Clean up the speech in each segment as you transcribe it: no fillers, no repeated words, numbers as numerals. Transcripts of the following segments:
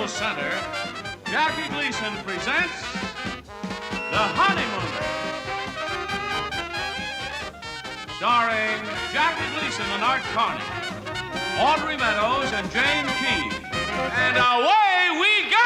Control Center, Jackie Gleason presents The Honeymooners. Starring Jackie Gleason and Art Carney, Audrey Meadows and Jane Keane. And away we go!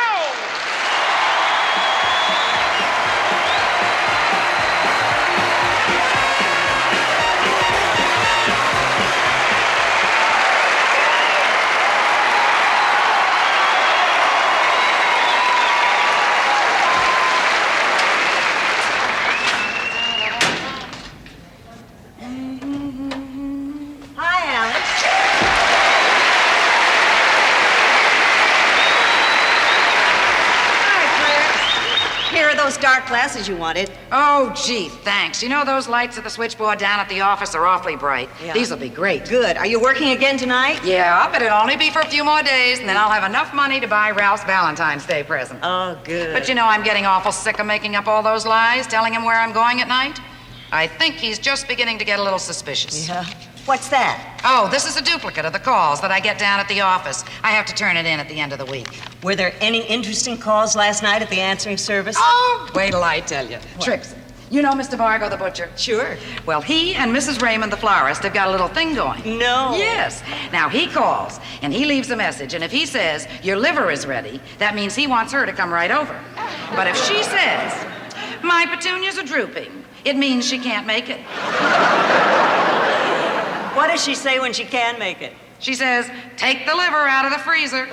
Those dark glasses you wanted. Oh, gee, thanks. You know those lights at the switchboard down at the office are awfully bright. Yeah. These will be great. Good. Are you working again tonight? Yeah, but it'll only be for a few more days, and then I'll have enough money to buy Ralph's Valentine's Day present. Oh, good. But you know, I'm getting awful sick of making up all those lies, telling him where I'm going at night. I think he's just beginning to get a little suspicious. Yeah? What's that? Oh, this is a duplicate of the calls that I get down at the office. I have to turn it in at the end of the week. Were there any interesting calls last night at the answering service? Oh, wait till I tell you. What? Tricks. You know Mr. Vargo, the butcher? Sure. Well, he and Mrs. Raymond, the florist, have got a little thing going. No. Yes. Now, he calls, and he leaves a message, and if he says, your liver is ready, that means he wants her to come right over. But if she says, my petunias are drooping, it means she can't make it. What does she say when she can make it? She says, take the liver out of the freezer.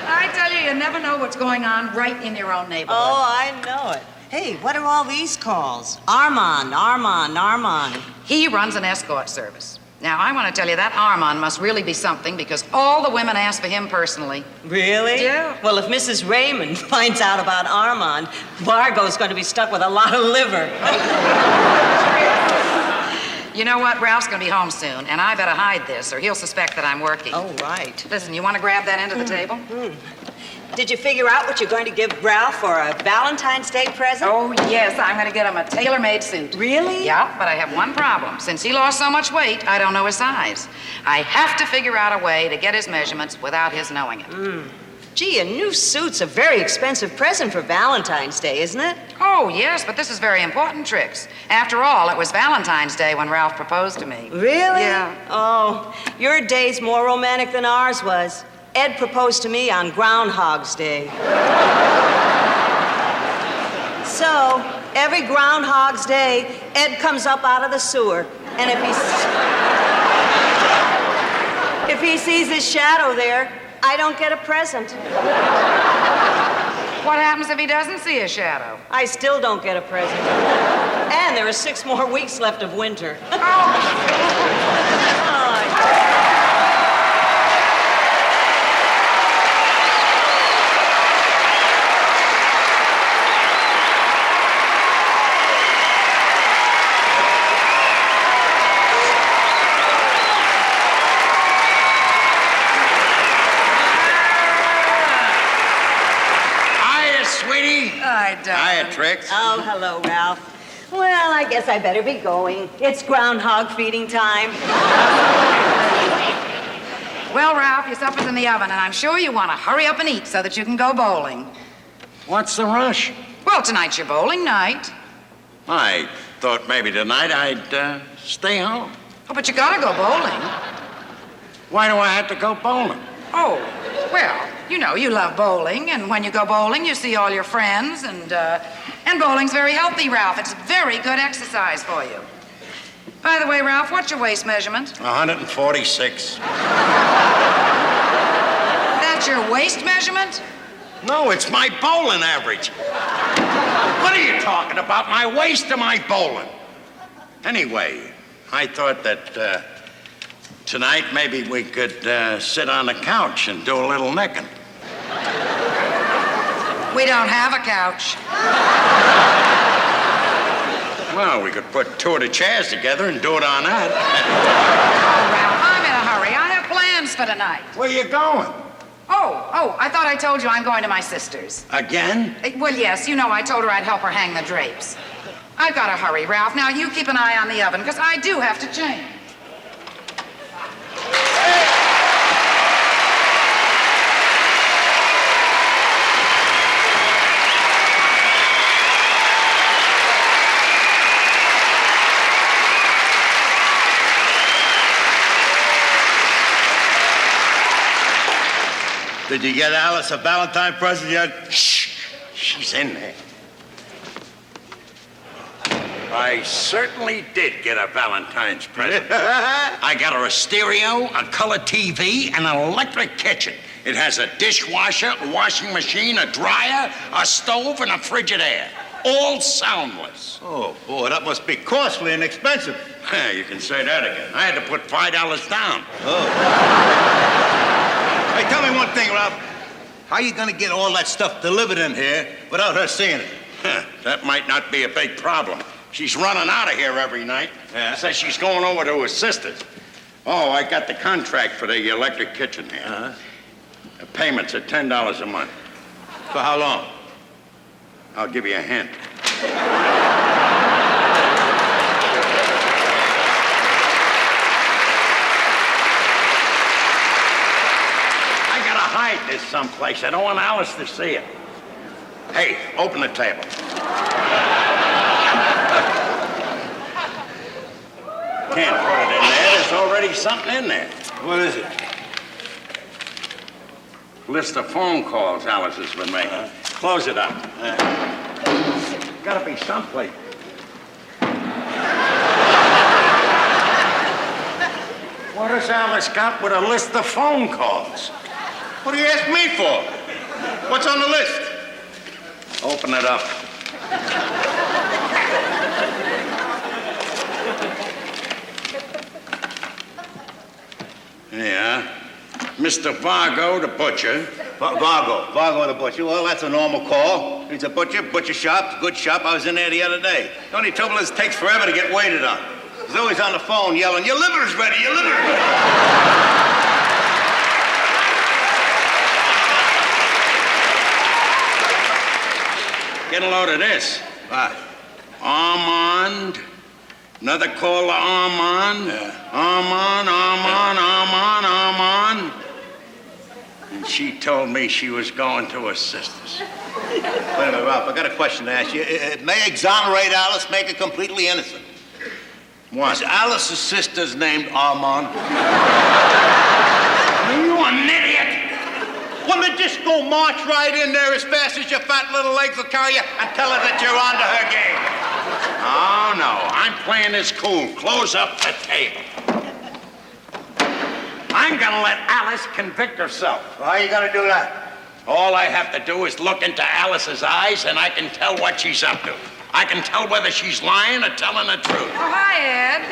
I tell you, you never know what's going on right in your own neighborhood. Oh, I know it. Hey, what are all these calls? Armand. He runs an escort service. Now, I want to tell you, that Armand must really be something because all the women ask for him personally. Really? Yeah. Well, if Mrs. Raymond finds out about Armand, Vargo's going to be stuck with a lot of liver. You know what? Ralph's going to be home soon, and I better hide this or he'll suspect that I'm working. Oh, right. Listen, you want to grab that end of the table? Did you figure out what you're going to give Ralph for a Valentine's Day present? Oh, yes. I'm going to get him a tailor-made suit. Really? Yeah, but I have one problem. Since he lost so much weight, I don't know his size. I have to figure out a way to get his measurements without his knowing it. Gee, a new suit's a very expensive present for Valentine's Day, isn't it? Oh, yes, but this is very important, Trix. After all, it was Valentine's Day when Ralph proposed to me. Really? Yeah. Oh, your day's more romantic than ours was. Ed proposed to me on Groundhog's Day. So, every Groundhog's Day, Ed comes up out of the sewer, and if he sees his shadow there, I don't get a present. What happens if he doesn't see a shadow? I still don't get a present. And there are 6 more weeks left of winter. Hiya, Trix. Oh, hello, Ralph. Well, I guess I better be going. It's groundhog feeding time. Well, Ralph, your supper's in the oven, and I'm sure you want to hurry up and eat so that you can go bowling. What's the rush? Well, tonight's your bowling night. I thought maybe tonight I'd stay home. Oh, but you gotta go bowling. Why do I have to go bowling? Oh, well, you know, you love bowling, and when you go bowling, you see all your friends, and bowling's very healthy, Ralph. It's very good exercise for you. By the way, Ralph, what's your waist measurement? 146. That's your waist measurement? No, it's my bowling average. What are you talking about? My waist or my bowling? Anyway, I thought that tonight maybe we could sit on the couch and do a little necking. We don't have a couch. Well, we could put 2 of the chairs together and do it on that. Oh, Ralph, I'm in a hurry. I have plans for tonight. Where you going? Oh, I thought I told you I'm going to my sister's. Again? Well, yes, you know I told her I'd help her hang the drapes. I've got to hurry, Ralph. Now, you keep an eye on the oven, because I do have to change. Did you get Alice a Valentine present yet? Shh! She's in there. I certainly did get a Valentine's present. I got her a stereo, a color TV, and an electric kitchen. It has a dishwasher, a washing machine, a dryer, a stove, and a Frigidaire. All soundless. Oh, boy, that must be costly and expensive. You can say that again. I had to put $5 down. Oh. Hey, tell me one thing, Ralph. How are you going to get all that stuff delivered in here without her seeing it? That might not be a big problem. She's running out of here every night. Yeah. Says she's going over to her sister's. Oh, I got the contract for the electric kitchen here. Uh-huh. The payments are $10 a month. For how long? I'll give you a hint. I gotta hide this someplace. I don't want Alice to see it. Hey, open the table. Can't put it in there. There's already something in there. What is it? List of phone calls Alice has been making. Close it up. Gotta be someplace. What has Alice got with a list of phone calls? What do you ask me for? What's on the list? Open it up. Yeah. Mr. Vargo, the butcher. Vargo the butcher. Well, that's a normal call. He's a butcher, butcher shop, good shop. I was in there the other day. The only trouble is it takes forever to get waited on. He's always on the phone yelling, "Your liver's ready, your liver's ready." Get a load of this. What? Armand. Another call to Armand. Yeah. Armand. And she told me she was going to her sister's. Wait a minute, Ralph. I got a question to ask you. It may exonerate Alice, make her completely innocent. What? Is Alice's sister's named Armand? Are you an idiot? Well, then just go march right in there as fast as your fat little legs will carry you and tell her that you're onto her game. Oh, no. I'm playing this cool. Close up the table. I'm gonna let Alice convict herself. Well, how are you going to do that? All I have to do is look into Alice's eyes, and I can tell what she's up to. I can tell whether she's lying or telling the truth. Oh, hi, Ed.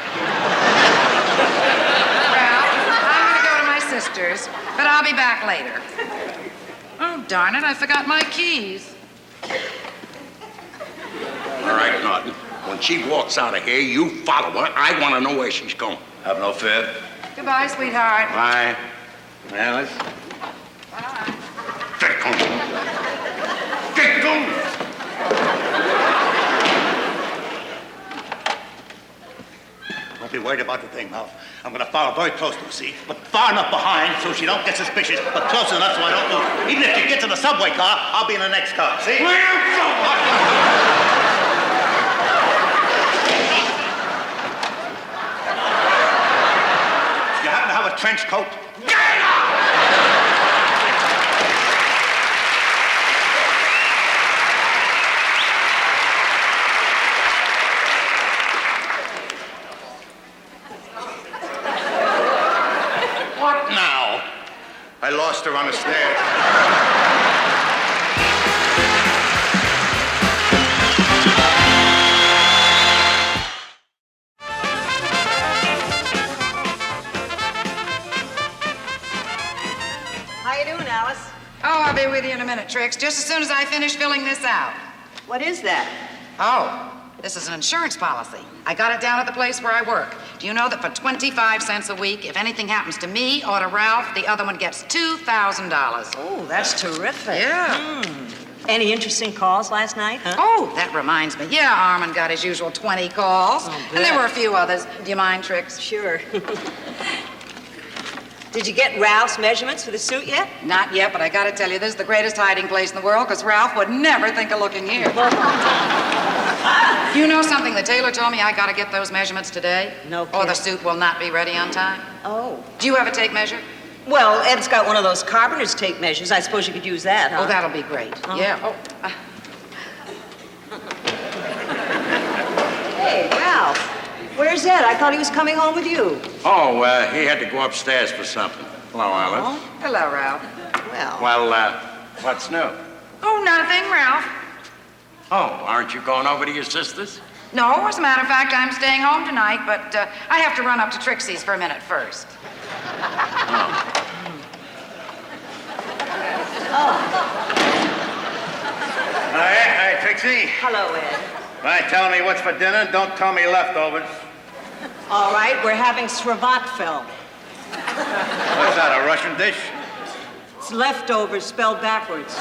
Ralph, I'm going to go to my sister's, but I'll be back later. Oh, darn it, I forgot my keys. All right, Norton. When she walks out of here, you follow her. I want to know where she's going. Have no fear. Goodbye, sweetheart. Bye. Alice? Bye. Get going. Get going. Don't be worried about the thing, Ralph. I'm going to follow very close to her, see? But far enough behind so she don't get suspicious, but close enough so I don't lose her. Even if you get to the subway car, I'll be in the next car, see? Where you going? You happen to have a trench coat? Get out! What now? I lost her on the stairs. How you doing, Alice? Oh, I'll be with you in a minute, Trix, just as soon as I finish filling this out. What is that? Oh, this is an insurance policy. I got it down at the place where I work. Do you know that for 25 cents a week, if anything happens to me or to Ralph, the other one gets $2,000? Oh, that's terrific. Yeah. Any interesting calls last night, huh? Oh, that reminds me. Yeah, Armand got his usual 20 calls. Oh, and there good. were a few others. Do you mind, Trix? Sure. Did you get Ralph's measurements for the suit yet? Not yet, but I gotta tell you, this is the greatest hiding place in the world, because Ralph would never think of looking here. You know something? The tailor told me I gotta get those measurements today. No Or the kidding. suit will not be ready on time. Oh. Do you ever take measure? Well, Ed's got one of those carpenter's tape measures. I suppose you could use that, huh? Oh, that'll be great. Yeah. Oh, Hey, Ralph. Where's Ed? I thought he was coming home with you. Oh, he had to go upstairs for something. Hello, Alice. hello, Ralph. Well, Well, what's new? Oh, nothing, Ralph. Oh, aren't you going over to your sister's? No, as a matter of fact, I'm staying home tonight, but I have to run up to Trixie's for a minute first. Hey, Trixie. hello, Ed. Right, tell me what's for dinner. Don't tell me leftovers. All right, we're having sravatfel. What's that, a Russian dish? It's leftovers spelled backwards.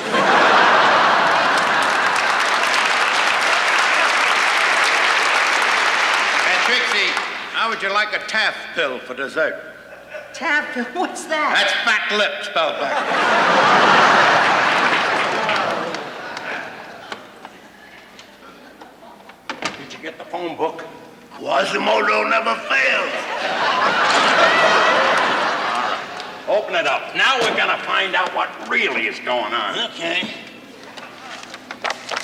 Hey, Trixie, how would you like a Taft pill for dessert? Taft, what's that? That's fat lip spelled backwards. Did you get the phone book? Quasimodo never fails. Open it up. Now we're gonna find out what really is going on. Okay.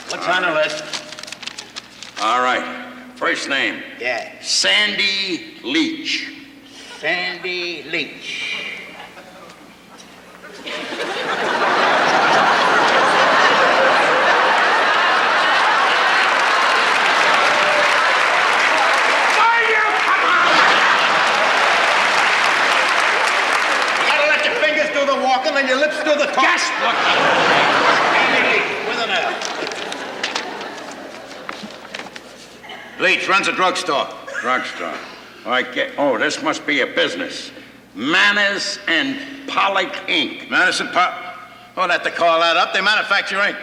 What's on the list? All right. First name. Yeah. Sandy Leach. Sandy Leach. Walking and your lips do the talk. Just look up. With an L. Leach runs a drugstore. Drugstore. Oh, this must be a business. Manners and Pollock Inc. Madison Pop. Don't have to call that up. They manufacture ink.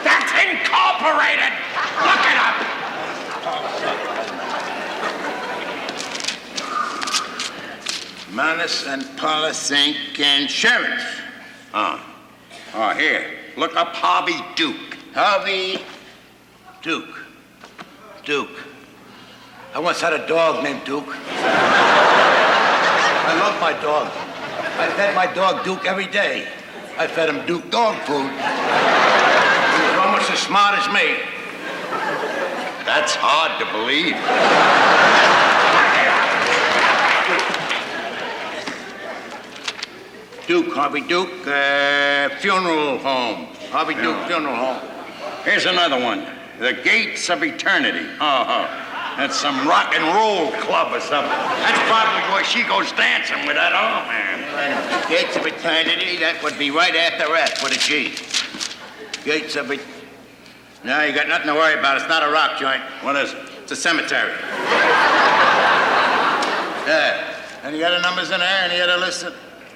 That's incorporated. Look it up. Manus and Paulus Inc. Insurance. Oh, here. Look up Harvey Duke. Harvey Duke. Duke. I once had a dog named Duke. I love my dog. I fed my dog Duke every day. I fed him Duke dog food. He was almost as smart as me. That's hard to believe. Duke, Harvey Duke, funeral home. Harvey Duke Funeral Home. Here's another one. The Gates of Eternity. Oh. That's some rock and roll club or something. That's probably where she goes dancing with that old man. Gates of Eternity, that would be right after F with a G. Gates of No, you got nothing to worry about. It's not a rock joint. What is it? It's a cemetery. Yeah. Any other numbers in there? Any other listed?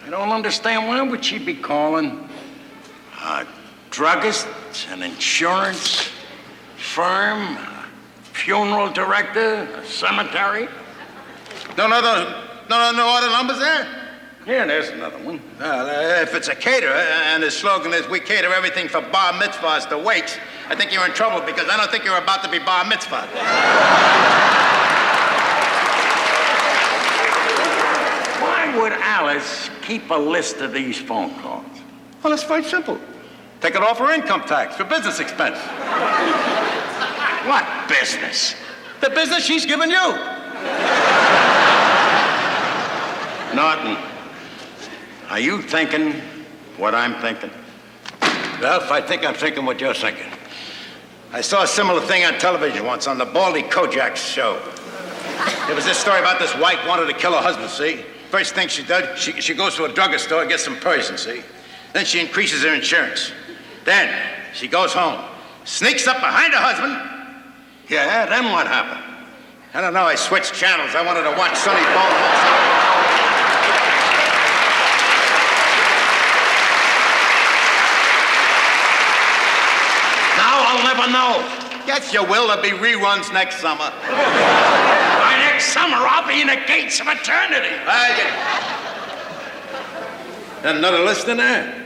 I don't understand. Why would she be calling a druggist, an insurance firm, a funeral director, a cemetery? No other numbers there? Yeah, there's another one. Well, if it's a caterer and the slogan is we cater everything from bar mitzvahs to wakes, I think you're in trouble because I don't think you're about to be bar mitzvah. Why would Alice keep a list of these phone calls? Well, it's quite simple. Take it off her income tax for business expense. What business? The business she's given you. Norton, are you thinking what I'm thinking? Ralph, I think I'm thinking what you're thinking. I saw a similar thing on television once on the Baldy Kojak's show. There was this story about this wife wanted to kill her husband, see? First thing she does, she goes to a drugstore, gets some poison, see? Then she increases her insurance. Then she goes home, sneaks up behind her husband. Yeah, then what happened? I don't know, I switched channels. I wanted to watch Sonny Bono. Now I'll never know. Yes, you will. There'll be reruns next summer. By next summer, I'll be in the gates of eternity. Another list in there?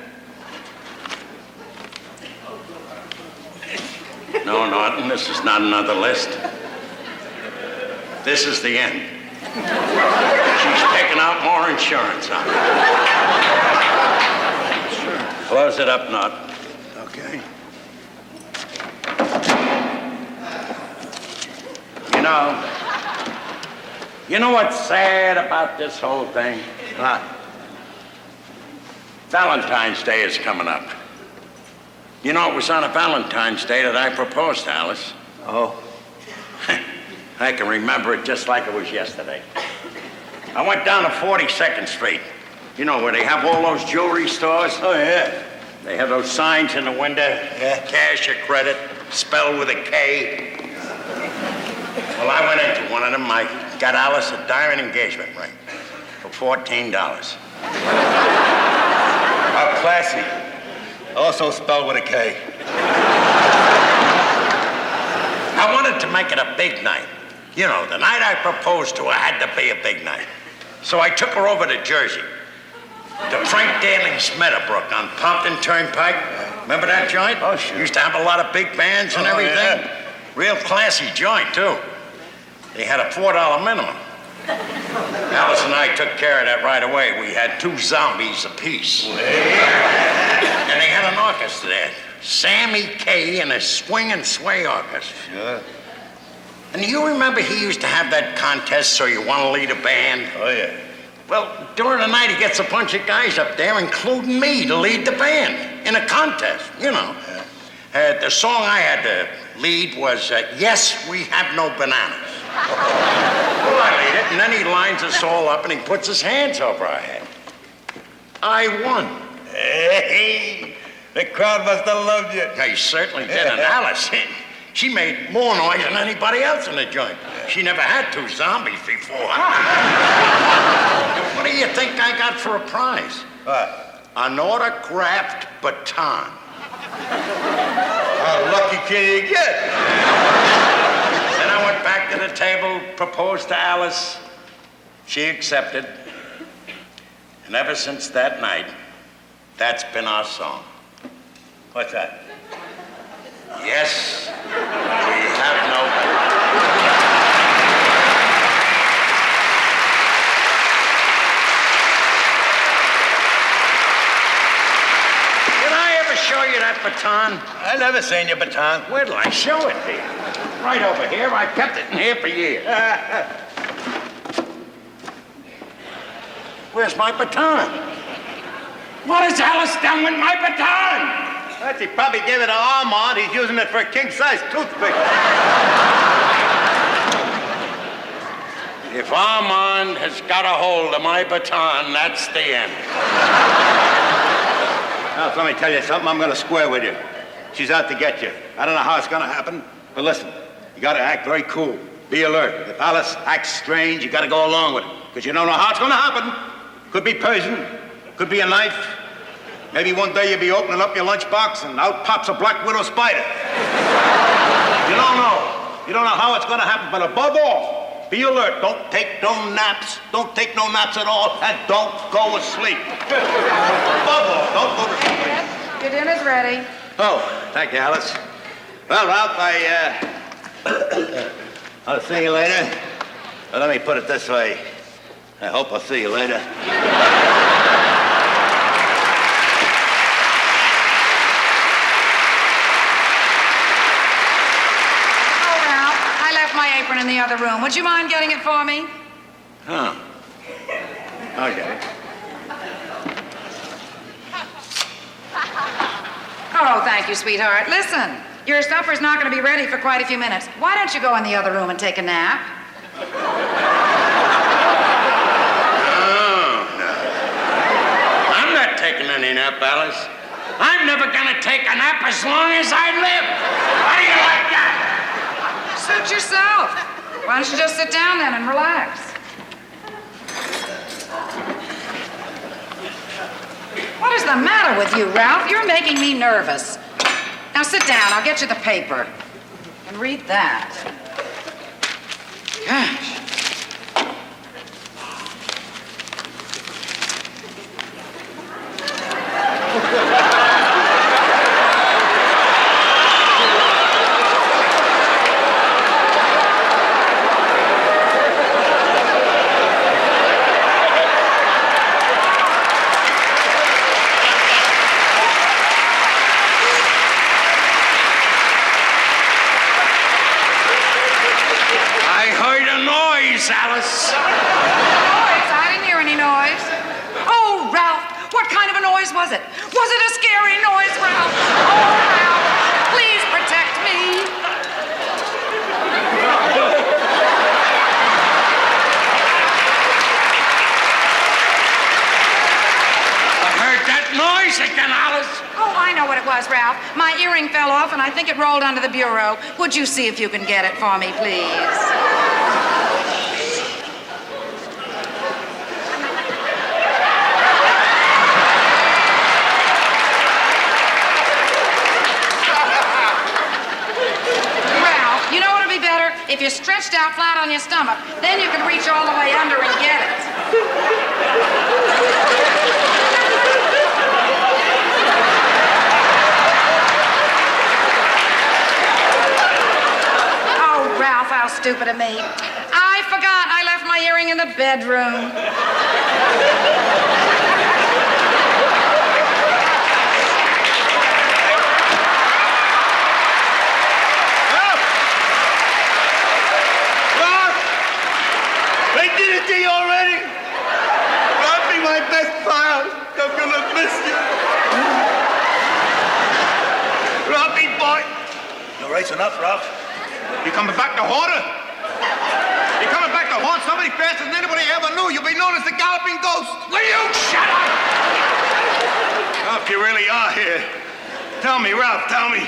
No, Norton, this is not another list. This is the end. She's taking out more insurance on it. Sure. Close it up, Nut. Okay. You know what's sad about this whole thing? What? Valentine's Day is coming up. You know, it was on a Valentine's Day that I proposed to Alice. Oh? I can remember it just like it was yesterday. I went down to 42nd Street. You know, where they have all those jewelry stores? Oh, yeah. They have those signs in the window. Yeah. Cash or credit, spelled with a K. Well, I went into one of them. I got Alice a diamond engagement ring for $14. How classy. Also spelled with a K. I wanted to make it a big night. You know, the night I proposed to her had to be a big night. So I took her over to Jersey, to Frank Daling's Meadowbrook on Pompton Turnpike. Remember that joint? Oh, sure. Used to have a lot of big bands and everything. Yeah. Real classy joint, too. They had a $4 minimum. Alice and I took care of that right away. We had 2 zombies apiece. And they had an orchestra there. Sammy Kaye and a swing and sway orchestra. Sure. And do you remember he used to have that contest so you want to lead a band? Oh, yeah. Well, during the night he gets a bunch of guys up there, including me, to lead the band in a contest, you know. The song I had to lead was Yes, We Have No Bananas. Well, I lead it, and then he lines us all up and he puts his hands over our head. I won. Hey, the crowd must have loved you. He certainly did, and Alice, she made more noise than anybody else in the joint. She never had 2 zombies before. What do you think I got for a prize? What? An autographed baton. How lucky can you get? Then I went back to the table, proposed to Alice. She accepted. And ever since that night, that's been our song. What's that? Yes, we have no... Did I ever show you that baton? I never seen your baton. Where did I show it to you? Right over here. I kept it in here for years. Where's my baton? What has Alice done with my baton? He probably gave it to Armand. He's using it for a king-size toothpick. If Armand has got a hold of my baton, that's the end. Now, let me tell you something. I'm going to square with you. She's out to get you. I don't know how it's going to happen, but listen, you got to act very cool. Be alert. If Alice acts strange, you got to go along with it, because you don't know how it's going to happen. Could be poison, could be a knife. Maybe one day you'll be opening up your lunchbox and out pops a black widow spider. You don't know. You don't know how it's going to happen, but above all, be alert. Don't take no naps. Don't take no naps at all, and don't go asleep. Above all, don't go to sleep. Your dinner's ready. Oh, thank you, Alice. Well, Ralph, I'll see you later. Well, let me put it this way. I hope I'll see you later. My apron in the other room. Would you mind getting it for me? Huh. Okay. Oh, thank you, sweetheart. Listen, your supper's not going to be ready for quite a few minutes. Why don't you go in the other room and take a nap? Oh, no. I'm not taking any nap, Alice. I'm never going to take a nap as long as I live. How do you like that? Suit yourself. Why don't you just sit down then and relax? What is the matter with you, Ralph? You're making me nervous. Now sit down. I'll get you the paper. And read that. Gosh. Alice. Noise? I didn't hear any noise. Oh, Ralph, what kind of a noise was it? Was it a scary noise, Ralph? Oh, Ralph, please protect me. Noise again, Alice. Oh, I know what it was, Ralph. My earring fell off, and I think it rolled under the bureau. Would you see if you can get it for me, please? Ralph, you know what would be better? If you stretched out flat on your stomach, then you could reach all the way under and get it. Ralph, how stupid of me. I forgot I left my earring in the bedroom. Ralph! They did it to you already? Ralph, be my best pal. I'm gonna miss you. Ralphie, boy. You're racing up, Ralph. You coming back to haunt her? You coming back to haunt somebody faster than anybody ever knew? You'll be known as the Galloping Ghost. Will you shut up? Ralph, you really are here. Tell me, Ralph, tell me.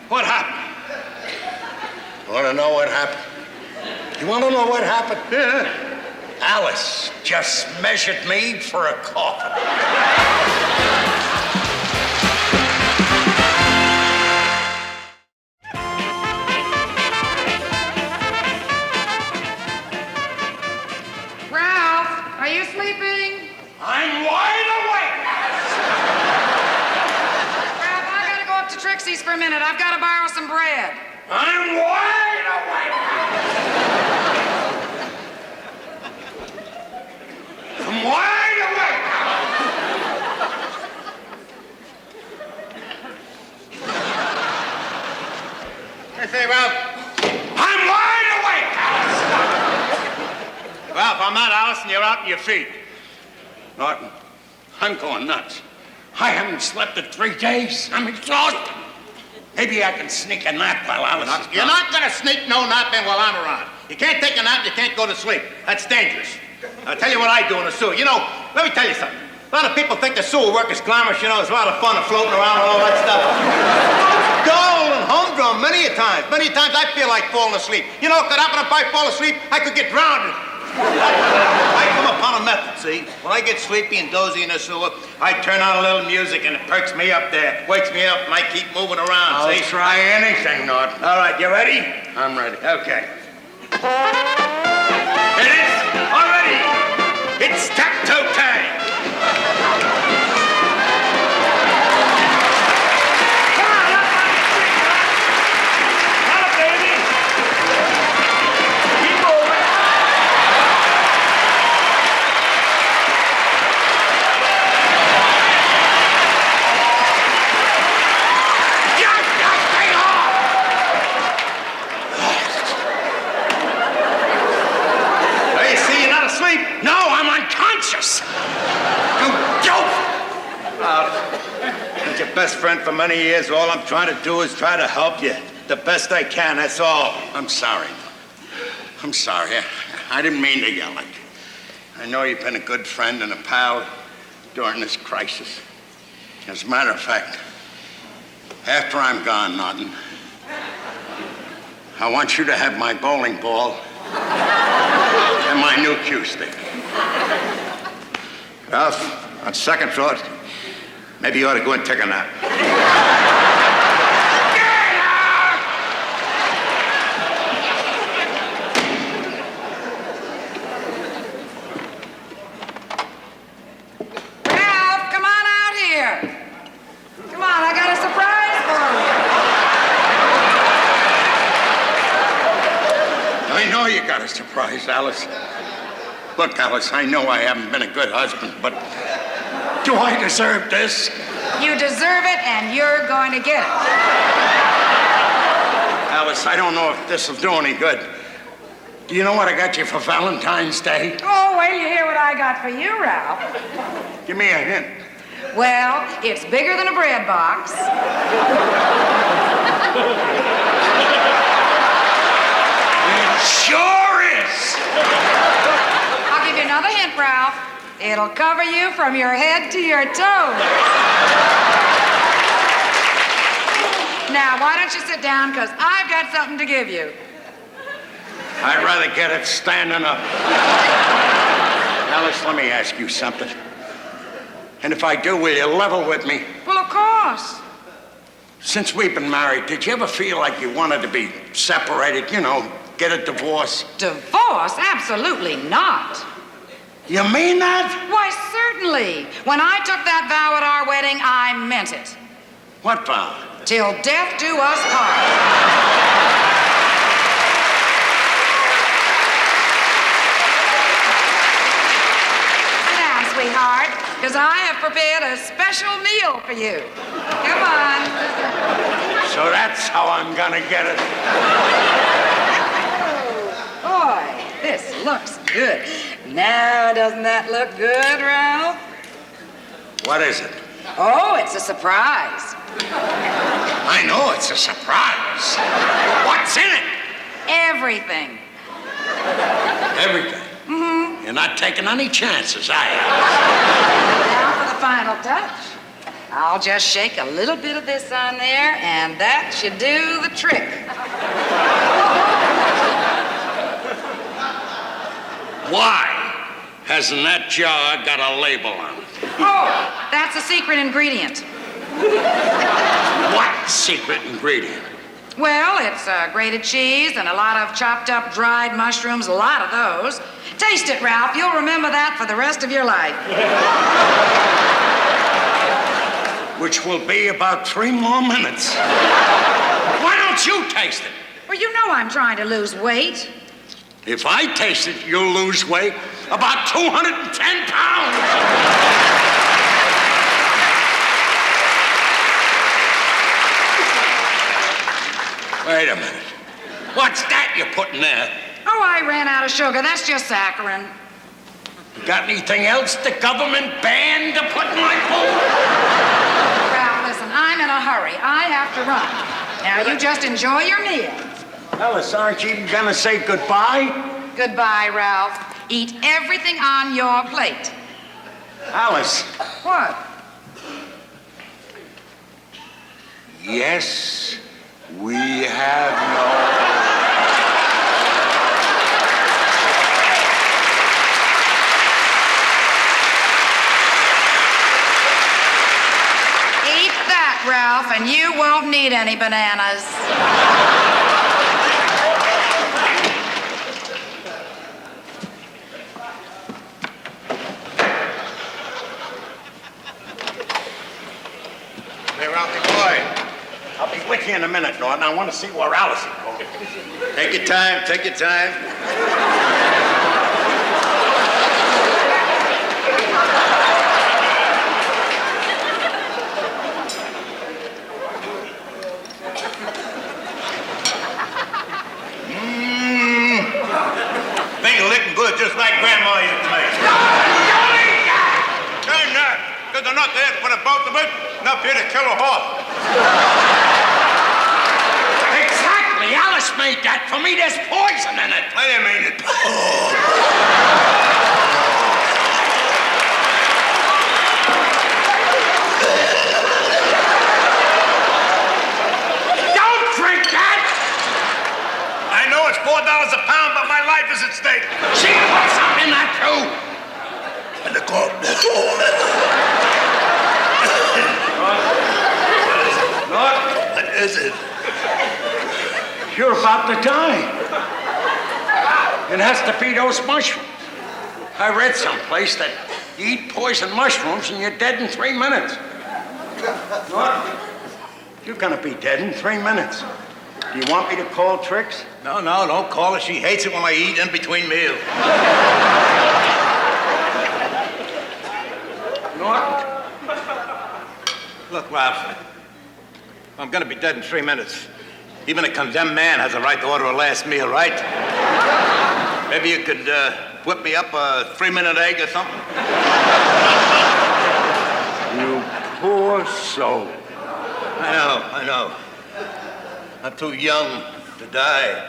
What happened? Want to know what happened? You want to know what happened? Yeah. Alice just measured me for a coffin. Are you sleeping? I'm wide awake. Ralph, I gotta go up to Trixie's for a minute. I've got to borrow some bread. I'm wide awake. I'm wide awake. I say, Ralph. I'm wide awake, Alice. Ralph, I'm not Alice, and you're out on your feet. Norton, I'm going nuts. I haven't slept in 3 days. I'm exhausted. Maybe I can sneak a nap while Alice is You're not gonna sneak no nap in while I'm around. You can't take a nap, you can't go to sleep. That's dangerous. I'll tell you what I do in the sewer. You know, let me tell you something. A lot of people think the sewer work is glamorous, you know, it's a lot of fun of floating around and all that stuff. Dull and humdrum many a times. Many times I feel like falling asleep. You know what could happen if I fall asleep? I could get drowned. I come upon a method, see? When I get sleepy and dozy in the sewer, I turn on a little music and it perks me up there. Wakes me up and I keep moving around, I'll see? try anything, Norton. All right, you ready? I'm ready. Okay. It is already. It's tap-toe time. Come on, up on the street, huh? Come on, baby. Keep moving. Just stay off! Hey, see, you're not asleep. No, I'm unconscious. You dope! Been your best friend for many years. All I'm trying to do is try to help you the best I can, that's all. I'm sorry. I'm sorry. I didn't mean to yell at you. I know you've been a good friend and a pal during this crisis. As a matter of fact, after I'm gone, Norton, I want you to have my bowling ball and my new cue stick. Ralph, on second thought, maybe you ought to go and take a nap. Ralph, come on out here. Come on, I got a surprise for you. I know you got a surprise, Alice. Look, Alice, I know I haven't been a good husband, but do I deserve this? You deserve it, and you're going to get it. Alice, I don't know if this will do any good, Do you know what I got you for Valentine's Day? Oh, wait till you hear what I got for you, Ralph. Give me a hint. Well, it's bigger than a bread box. It sure is. I'll give you another hint, Ralph. It'll cover you from your head to your toes. Now, why don't you sit down, because I've got something to give you. I'd rather get it standing up. Alice, let me ask you something. And if I do, will you level with me? Well, of course. Since we've been married, did you ever feel like you wanted to be separated, you know, get a divorce? Divorce? Absolutely not. You mean that? Why, certainly. When I took that vow at our wedding, I meant it. What vow? Till death do us part. Sit down, sweetheart, because I have prepared a special meal for you. Come on. So that's how I'm gonna get it. Boy, this looks good. Now, doesn't that look good, Ralph? What is it? Oh, it's a surprise. I know it's a surprise. What's in it? Everything. Everything. Mm-hmm. You're not taking any chances, are you? Now for the final touch. I'll just shake a little bit of this on there, and that should do the trick. Why hasn't that jar got a label on it? Oh, that's a secret ingredient. What secret ingredient? Well, it's grated cheese and a lot of chopped up dried mushrooms, a lot of those. Taste it, Ralph. You'll remember that for the rest of your life. Which will be about 3 more minutes. Why don't you taste it? Well, you know I'm trying to lose weight. If I taste it, you'll lose weight about 210 pounds. Wait a minute. What's that you're putting there? Oh, I ran out of sugar. That's just saccharin. You got anything else the government banned to put in my food? Ralph, listen, I'm in a hurry. I have to run. Now, you just enjoy your meal. Alice, aren't you gonna say goodbye? Goodbye, Ralph. Eat everything on your plate. Alice. What? Yes, we have no... Eat that, Ralph, and you won't need any bananas. Hey, Ralphie boy, I'll be with you in a minute, Norton. I want to see where Alice is going. Take your time, take your time. Finger licking good, just like Grandma used to make. Turn that, because they're not there to put a boat to it, not here to kill a horse. Exactly. Alice made that for me. There's poison in it. I didn't mean it. Don't drink that. I know it's $4 a pound, but my life is at stake. She put something in that too. And the court. What is it? You're about to die. It has to be those mushrooms. I read someplace that you eat poison mushrooms and you're dead in 3 minutes. What? You're gonna be dead in 3 minutes. Do you want me to call Trix? No, don't call her. She hates it when I eat in between meals. Norton? Look, Ralph, I'm gonna be dead in 3 minutes. Even a condemned man has a right to order a last meal, right? Maybe you could whip me up a 3-minute egg or something? You poor soul. I know. I'm too young to die.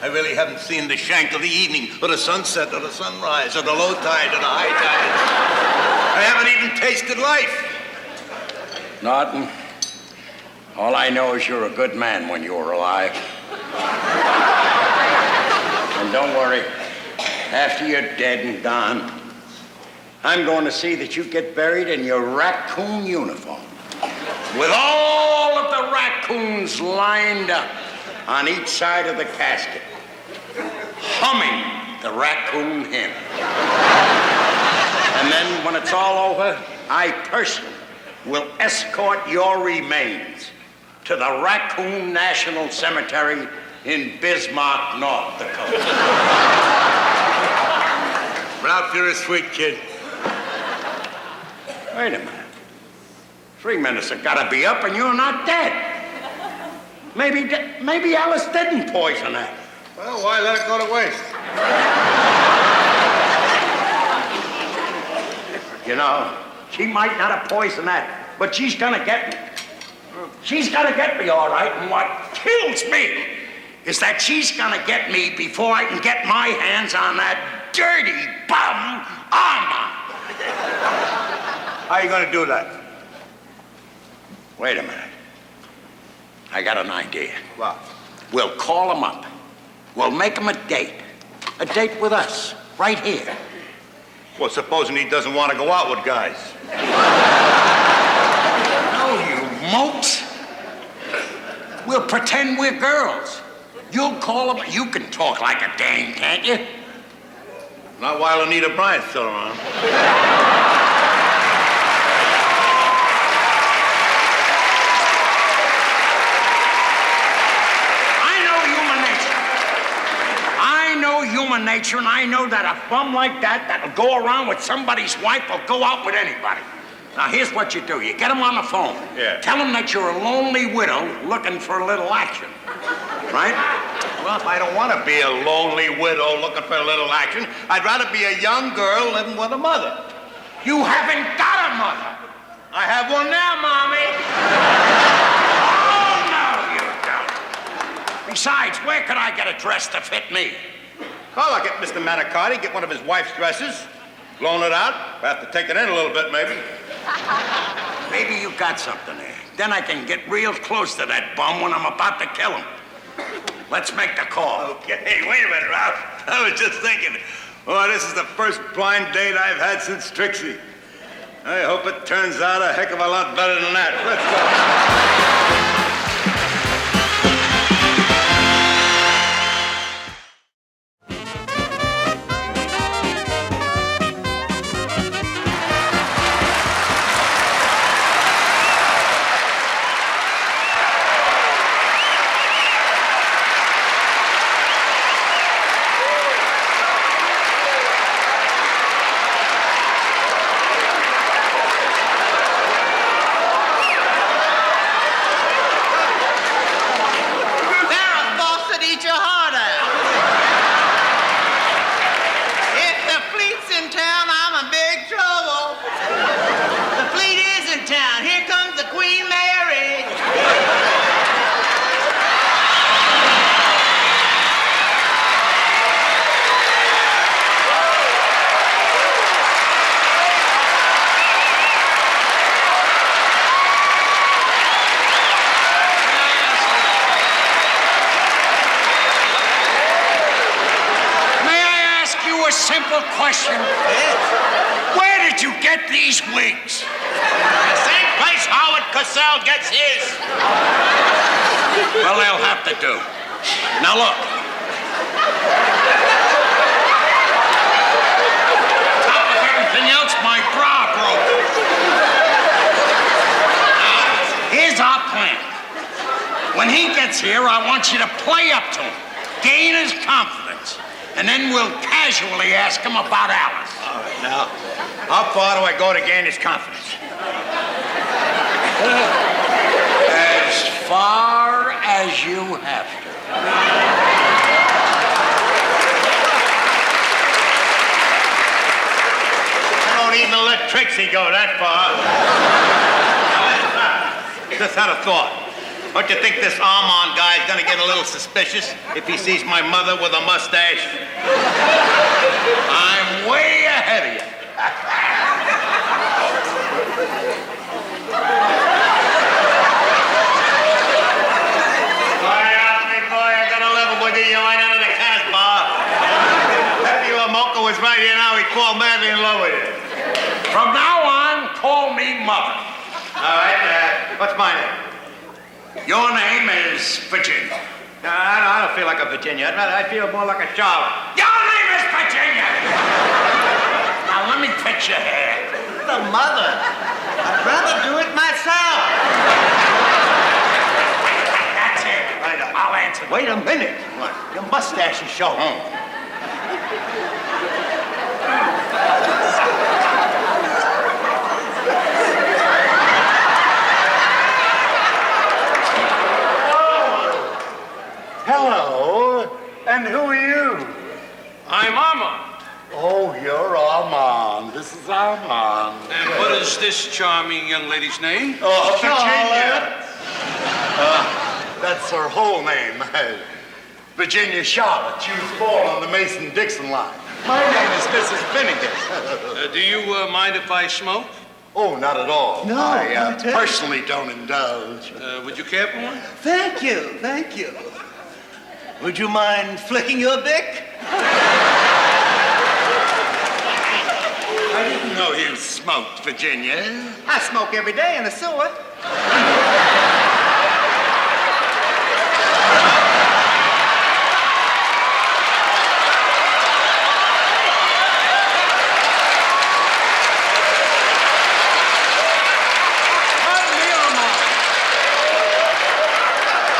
I really haven't seen the shank of the evening, or the sunset, or the sunrise, or the low tide, or the high tide. I haven't even tasted life. Norton, all I know is you're a good man when you were alive. And don't worry, after you're dead and gone, I'm going to see that you get buried in your raccoon uniform, with all of the raccoons lined up on each side of the casket, humming the raccoon hymn. And then when it's all over, I personally will escort your remains to the Raccoon National Cemetery in Bismarck, North Dakota. Ralph, you're a sweet kid. Wait a minute. 3 minutes have got to be up and you're not dead. Maybe Alice didn't poison that. Well, why let it go to waste? You know, she might not have poisoned that, but she's gonna get me. She's gonna get me, all right, and what kills me is that she's gonna get me before I can get my hands on that dirty bum armor. How are you going to do that? Wait a minute. I got an idea. What? We'll call him up. We'll make him a date. A date with us, right here. Well, supposing he doesn't want to go out with guys. No, you mopes. We'll pretend we're girls. You'll call him. You can talk like a dame, can't you? Not while Anita Bryant's still around. Human nature, and I know that a bum like that'll go around with somebody's wife will go out with anybody. Now, here's what you do. You get him on the phone. Yeah. Tell him that you're a lonely widow looking for a little action. Right? Well, if I don't want to be a lonely widow looking for a little action, I'd rather be a young girl living with a mother. You haven't got a mother. I have one now, Mommy. Oh, no, you don't. Besides, where could I get a dress to fit me? Well, I'll get Mr. Manicotti, get one of his wife's dresses, loan it out. We'll have to take it in a little bit, maybe. Maybe you got something there. Then I can get real close to that bum when I'm about to kill him. Let's make the call. Okay, hey, wait a minute, Ralph. I was just thinking, this is the first blind date I've had since Trixie. I hope it turns out a heck of a lot better than that. Let's go. Simple question. Where did you get these wigs? The same place Howard Cosell gets his. Well, they'll have to do. Now, look. Top of everything else, my bra broke. Now, here's our plan. When he gets here, I want you to play up to him, gain his confidence, and then we'll casually ask him about Alice. All right, now, how far do I go to gain his confidence? As far as you have to. even let Trixie go that far. Just had a thought. Don't you think this Armand guy's gonna get a little suspicious if he sees my mother with a mustache? I'm way ahead of you. Boy, I got a level with you. You ain't out of the Casbah. Pepe LaMocha was right here now. He'd fall madly in love with you. From now on, call me Mother. All right, what's my name? Your name is Virginia. No, I don't feel like a Virginia. I feel more like a Charlotte. Your name is Virginia! Now, let me fix your hair. The mother. I'd rather do it myself. That's it. Right, I'll answer. Wait a minute. What? Your mustache is showing. Oh. Hello. And who are you? I'm Armand. Oh, you're Armand. This is Armand. And what is this charming young lady's name? Oh, Virginia. That's her whole name. Virginia Charlotte. She was born on the Mason-Dixon line. My name is Mrs. Finnegan. Do you mind if I smoke? Oh, not at all. No, I not at all. personally don't indulge. Would you care for one? Thank you, thank you. Would you mind flicking your dick? I didn't know you smoked, Virginia. I smoke every day in the sewer.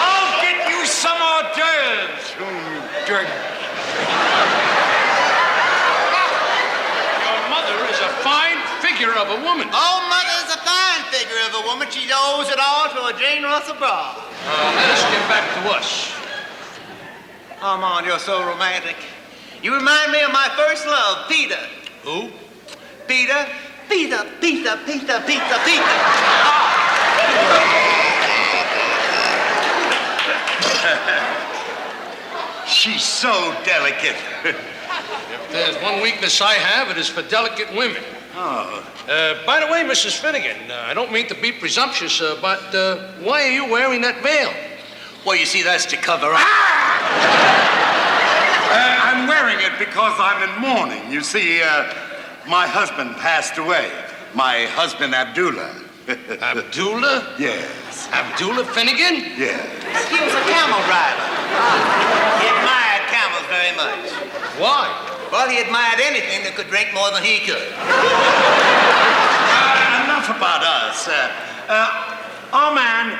I'll get you some hors d'oeuvres. Dirty. Your mother is a fine figure of a woman. Oh, mother's a fine figure of a woman. She owes it all to a Jane Russell bra. Let us get back to us. Armand, you're so romantic. You remind me of my first love, Peter. Who? Peter. Peter. She's so delicate. If there's one weakness I have, it is for delicate women. Oh. By the way, Mrs. Finnegan, I don't mean to be presumptuous, but why are you wearing that veil? Well, you see, that's to cover up. I'm wearing it because I'm in mourning. You see, my husband passed away. My husband, Abdullah. Abdullah? Yes. Abdullah Finnegan? Yes. He was a camel driver. He admired camels very much. Why? Well, he admired anything that could drink more than he could. Enough about us. Armand,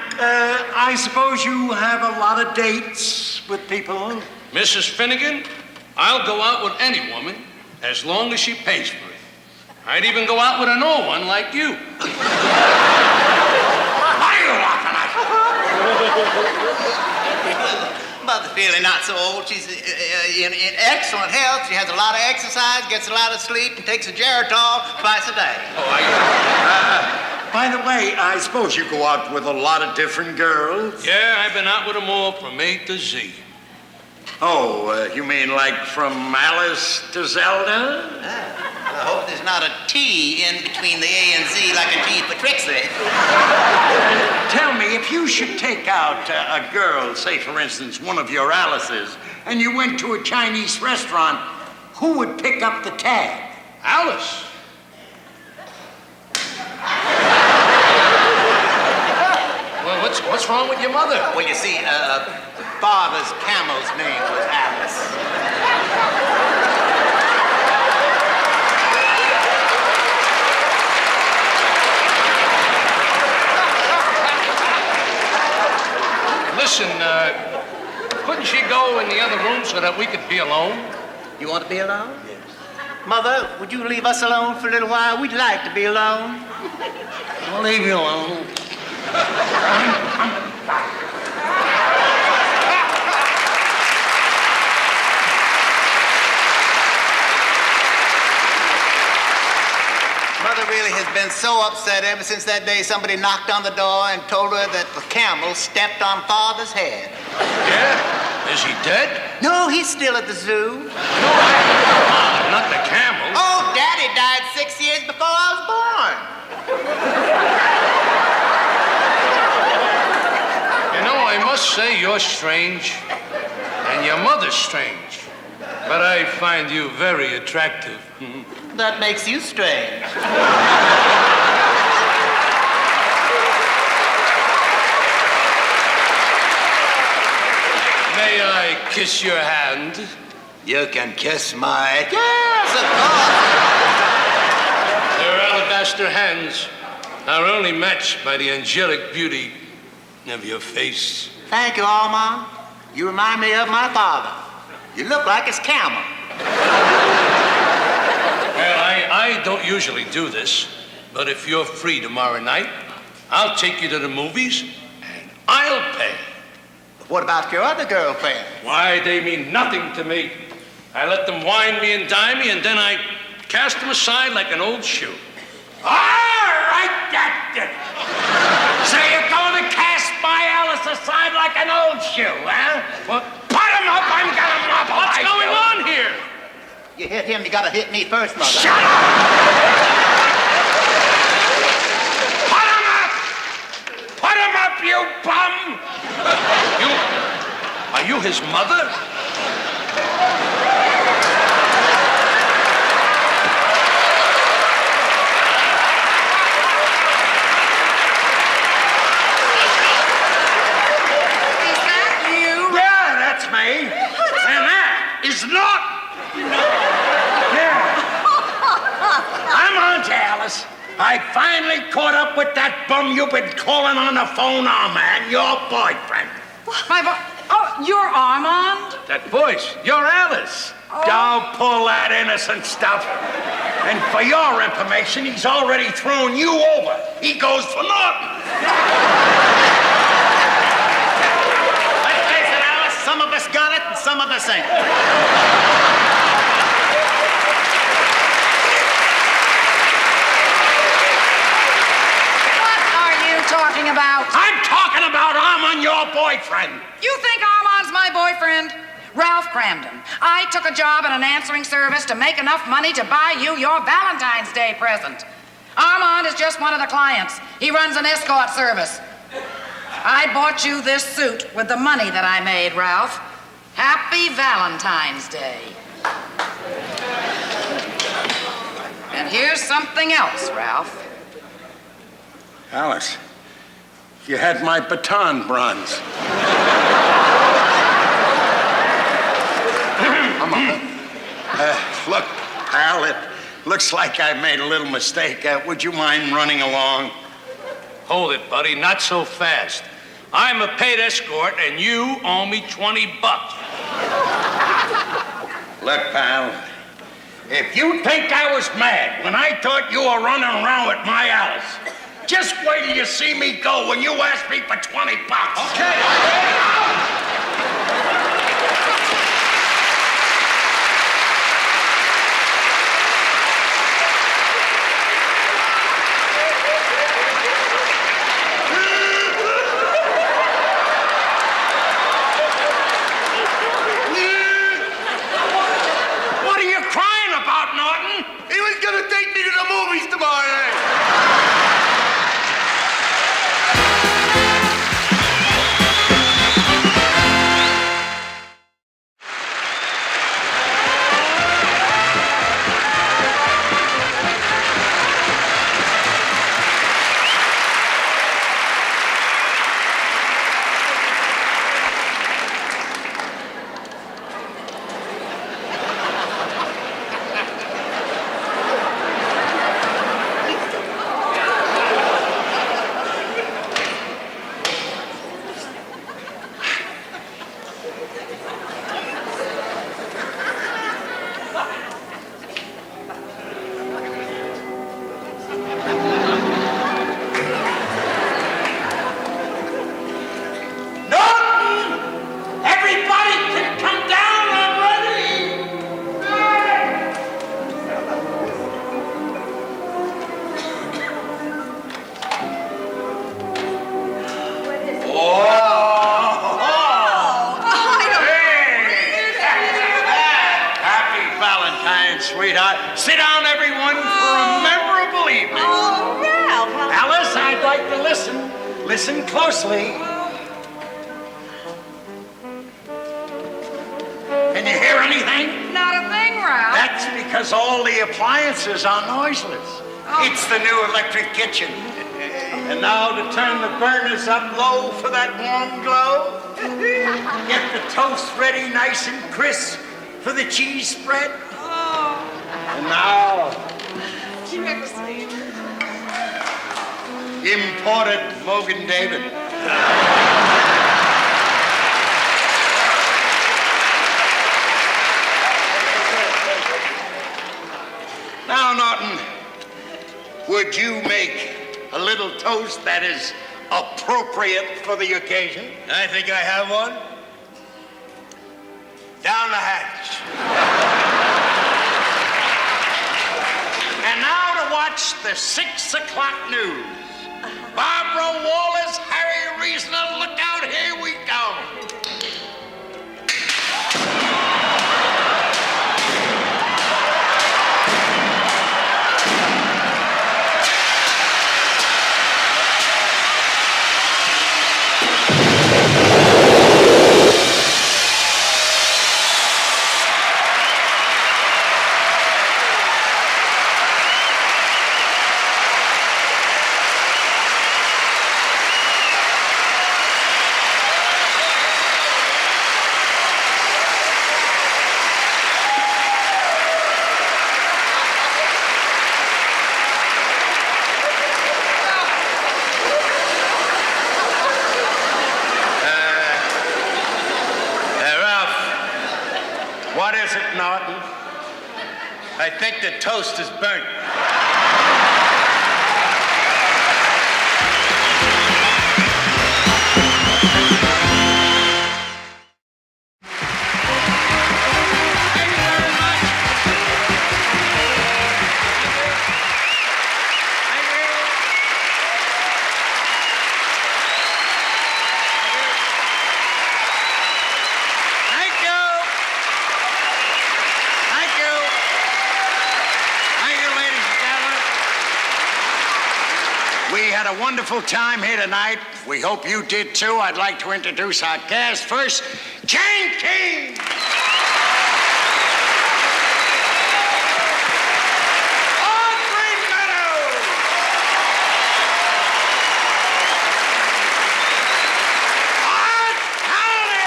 I suppose you have a lot of dates with people? Mrs. Finnegan, I'll go out with any woman as long as she pays for it. I'd even go out with an old one like you. What are you laughing at? Mother's really not so old. She's in excellent health. She has a lot of exercise, gets a lot of sleep, and takes a Geritol twice a day. By the way, I suppose you go out with a lot of different girls? Yeah, I've been out with them all from A to Z. Oh, you mean like from Alice to Zelda? I hope there's not a T in between the A and Z like a T for Trixie. Tell me, if you should take out a girl, say for instance one of your Alices, and you went to a Chinese restaurant, who would pick up the tab? Alice? Well, what's wrong with your mother? Well, you see, father's camel's name was Alice. Listen, couldn't she go in the other room so that we could be alone? You want to be alone? Yes. Mother, would you leave us alone for a little while? We'd like to be alone. I'll leave you alone. Philly has been so upset ever since that day somebody knocked on the door and told her that the camel stepped on Father's head. Yeah? Is he dead? No, he's still at the zoo. No, not the camel. Oh, Daddy died 6 years before I was born. You know, I must say you're strange, and your mother's strange. But I find you very attractive. That makes you strange. May I kiss your hand? You can kiss my... Yes, of course. Their alabaster hands are only matched by the angelic beauty of your face. Thank you, Armand. You remind me of my father. You look like his camel. Well, I don't usually do this, but if you're free tomorrow night, I'll take you to the movies, and I'll pay. What about your other girlfriend? Why, they mean nothing to me. I let them wine me and dine me, and then I cast them aside like an old shoe. All right, that's it. So you're going to cast my Alice aside like an old shoe, huh? What? Put him up, I'm gonna mop him. What's going on here? You hit him, you gotta hit me first, Mother. Shut up! Put him up! Put him up, you bum! Are you his mother? Is that you? Yeah, that's me. And that is not. Yeah. I'm on to Alice. I finally caught up with that bum you've been calling on the phone, Armand, your boyfriend. My boy. Oh, you're Armand? That voice, you're Alice. Oh. Don't pull that innocent stuff. And for your information, he's already thrown you over. He goes for nothing. Let's face it, Alice, some of us got it and some of us ain't. What are you talking about? I'm talking about Armand, your boyfriend. You think Armand's my boyfriend? Ralph Cramden. I took a job in an answering service to make enough money to buy you your Valentine's Day present. Armand is just one of the clients. He runs an escort service. I bought you this suit with the money that I made, Ralph. Happy Valentine's Day. And here's something else, Ralph. Alice, you had my baton bronze. Look, pal, it looks like I made a little mistake. Would you mind running along? Hold it, buddy. Not so fast. I'm a paid escort, and you owe me $20. Look, pal, if you think I was mad when I thought you were running around with my Alice, just wait till you see me go when you ask me for $20. Okay. What are you crying about, Norton? He was gonna take me to the movies tomorrow night. sweetheart. Sit down, everyone, for a memorable evening. Oh, Ralph. Alice, I'd like to listen. Listen closely. Can you hear anything? Not a thing, Ralph. That's because all the appliances are noiseless. It's the new electric kitchen. And now to turn the burners up low for that warm glow. Get the toast ready nice and crisp for the cheese spread. And now, Trixie. imported Mogan David. Now, Norton, would you make a little toast that is appropriate for the occasion? I think I have one. Down the hatch. And now to watch the 6 o'clock news. Barbara Wallace, Harry Reasoner, look out, here we go. What is it, Norton? I think the toast is burnt. We had a wonderful time here tonight. We hope you did too. I'd like to introduce our guest first, Jane King. Audrey Meadows. Art County.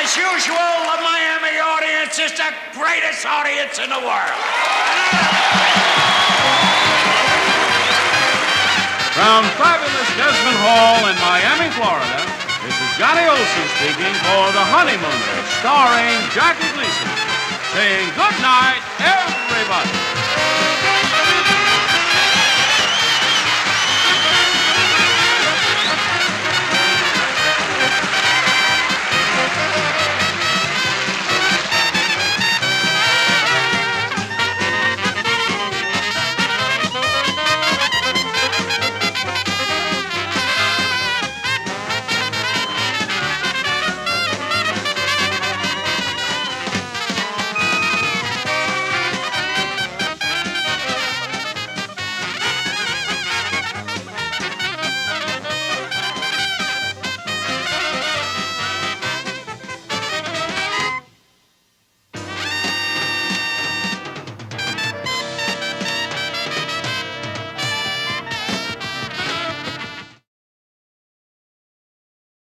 As usual, the Miami audience is the greatest audience in the world. From fabulous Desmond Hall in Miami, Florida, this is Johnny Olson speaking for The Honeymooners, starring Jackie Gleason, saying good night, everybody.